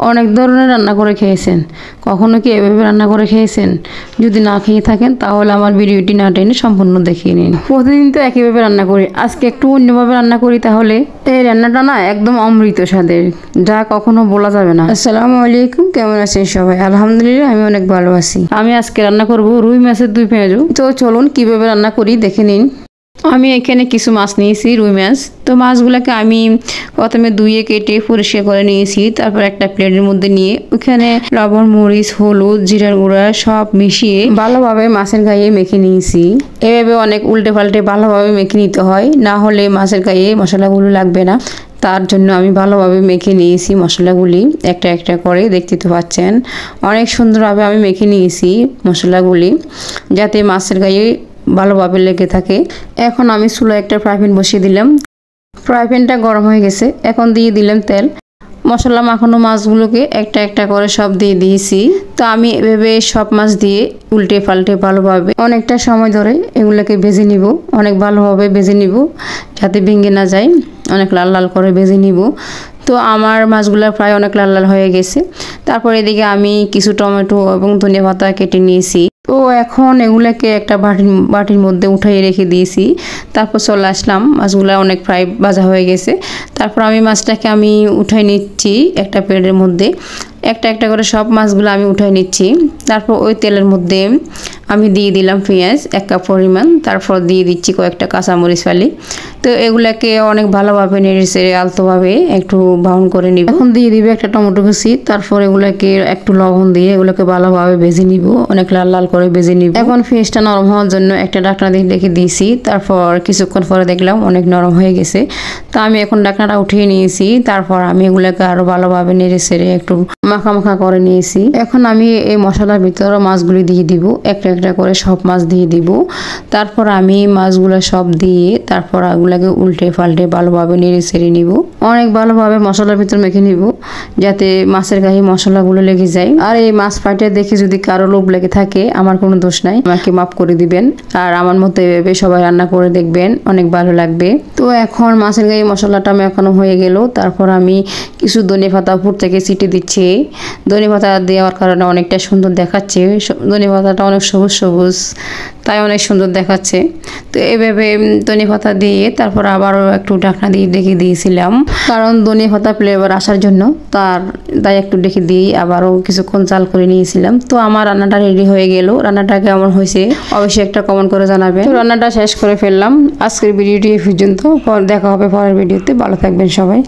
অনেক ধরনের রান্না করে খেয়েছেন, কখনো কি এভাবে রান্না করে খেয়েছেন? যদি না খেয়ে থাকেন তাহলে আমার ভিডিওটি না টেনে সম্পূর্ণ দেখিয়ে নিন। প্রতিদিন তো একইভাবে রান্না করি, আজকে একটু অন্যভাবে রান্না করি। তাহলে এই রান্নাটা না একদম অমৃত স্বাদের, যা কখনো বলা যাবে না। আসসালামু আলাইকুম, কেমন আছেন সবাই? আলহামদুলিল্লাহ, আমি অনেক ভালো আছি। আমি আজকে রান্না করব রুই মাছের দুই পেঁয়াজু। তো চলুন কিভাবে রান্না করি দেখে নিন। আমি এখানে কিছু মাছ নিয়েছি, রুই মাছ। তো মাছগুলোকে আমি প্রথমে ধুয়ে কেটে পরিষ্কার করে নিয়েছি। তারপর একটা প্লেটের মধ্যে নিয়ে ওখানে লবণ, মরিচ, হলুদ, জিরার গুঁড়া সব মিশিয়ে ভালোভাবে মাছের গায়ে মেখে নিয়েছি। এভাবে অনেক উল্টে পাল্টে ভালোভাবে মেখে নিতে হয়, না হলে মাছের গায়ে মশলাগুলো লাগবে না। তার জন্য আমি ভালোভাবে মেখে নিয়েছি মশলাগুলি একটা একটা করে, দেখতে তো পাচ্ছেন অনেক সুন্দরভাবে আমি মেখে নিয়েছি মশলাগুলি, যাতে মাছের গায়ে ভালোভাবে লেগে থাকে। এখন আমি চুলায় একটা ফ্রাই প্যান বসিয়ে দিলাম। ফ্রাই প্যানটা গরম হয়ে গেছে, এখন দিয়ে দিলাম তেল। মশলা মাখানো মাছগুলোকে একটা একটা করে সব দিয়ে দিয়েছি। তো আমি এভাবে সব মাছ দিয়ে উল্টে পাল্টে ভালোভাবে অনেকটা সময় ধরে এগুলোকে ভেজে নিব, অনেক ভালোভাবে ভেজে নিব যাতে ভেঙে না যায়। অনেক লাল লাল করে ভেজে নিব। তো আমার মাছগুলো প্রায় অনেক লাল লাল হয়ে গেছে। তারপর এদিকে আমি কিছু টমেটো এবং ধনিয়া পাতা কেটে নিয়েছি। তো এখন এগুলাকে একটা বাটির মধ্যে উঠাই রেখে দিয়েছি। তারপর চলে আসলাম, মাছগুলো অনেক প্রায় ভাজা হয়ে গেছে। তারপর আমি মাছটাকে উঠাই নিচ্ছি একটা প্লেটের মধ্যে, একটা একটা করে সব মাছগুলো আমি উঠাই নিচ্ছি। তারপর ওই তেলের মধ্যে আমি দিয়ে দিলাম পেঁয়াজ 1 কাপ পরিমাণ, তারপর দিয়ে দিচ্ছি কয়েকটা কাঁচামরিচ ফালি। তো এগুলাকে অনেক ভালোভাবে নেড়ে চেড়ে আলতোভাবে একটু ব্রাউন করে নিব। এখন দিয়ে দিবে একটা টমেটো কুচি, তারপর এগুলাকে একটু লবণ দিয়ে এগুলোকে ভালোভাবে ভেজে নিব, অনেক লাল লাল করে ভেজে নিব। এখন পেঁয়াজটা নরম হওয়ার জন্য একটা ঢাকনা দিয়ে রেখে দিয়েছি। তারপর কিছুক্ষণ পরে দেখলাম অনেক নরম হয়ে গেছে। তো আমি এখন ঢাকনাটা উঠিয়ে নিয়েছি। তারপর আমি এগুলোকে আরো ভালোভাবে নেড়ে চেড়ে একটু মাখা মাখা করে নিয়েছি। এখন আমি এই মশলার ভিতরে মাছগুলি দিয়ে দিব, একটা একটা করে সব মাছ দিয়ে দিব। তারপর আমি মাছগুলো সব দিয়ে তারপর এগুলোকে উল্টে পাল্টে ভালোভাবে নেড়ে চেড়ে নিব, অনেক ভালোভাবে মশলার ভিতর মেখে নিব যাতে মাছের গায়ে মশলাগুলো লেগে যায়। আর এই মাছ ফাটে দেখে যদি কারো লোভ লেগে থাকে আমার কোনো দোষ নাই, আমাকে মাফ করে দিবেন। আর আমার মতো এভাবে সবাই রান্না করে দেখবেন, অনেক ভালো লাগবে। তো এখন মাছের গায়ে মশলাটা মেখানো হয়ে গেল। তারপর আমি কিছু ধনে পাতা উপর থেকে ছিটিয়ে দিচ্ছি। ধনে পাতা দেওয়ার কারণে অনেকটা সুন্দর দেখাচ্ছে, ধনে পাতাটা অনেক সবুজ সবুজ, তাই অনেক সুন্দর দেখাচ্ছে। তো এভাবে ধনে পাতা দিয়ে তারপর আবারও একটু ঢাকনা দিয়ে ঢেকে দিয়েছিলাম, কারণ ধনে পাতা ফ্লেভার আসার জন্য। তাই একটু ঢেকে দিয়ে আবারও কিছুক্ষণ চাল করে নিয়েছিলাম। তো আমার রান্নাটা রেডি হয়ে গেল। রান্নাটা কেমন হয়েছে অবশ্যই একটা কমেন্ট করে জানাবেন। তো রান্নাটা শেষ করে ফেললাম। আজকের ভিডিওটি এই পর্যন্ত, দেখা হবে পরের ভিডিওতে। ভালো থাকবেন সবাই।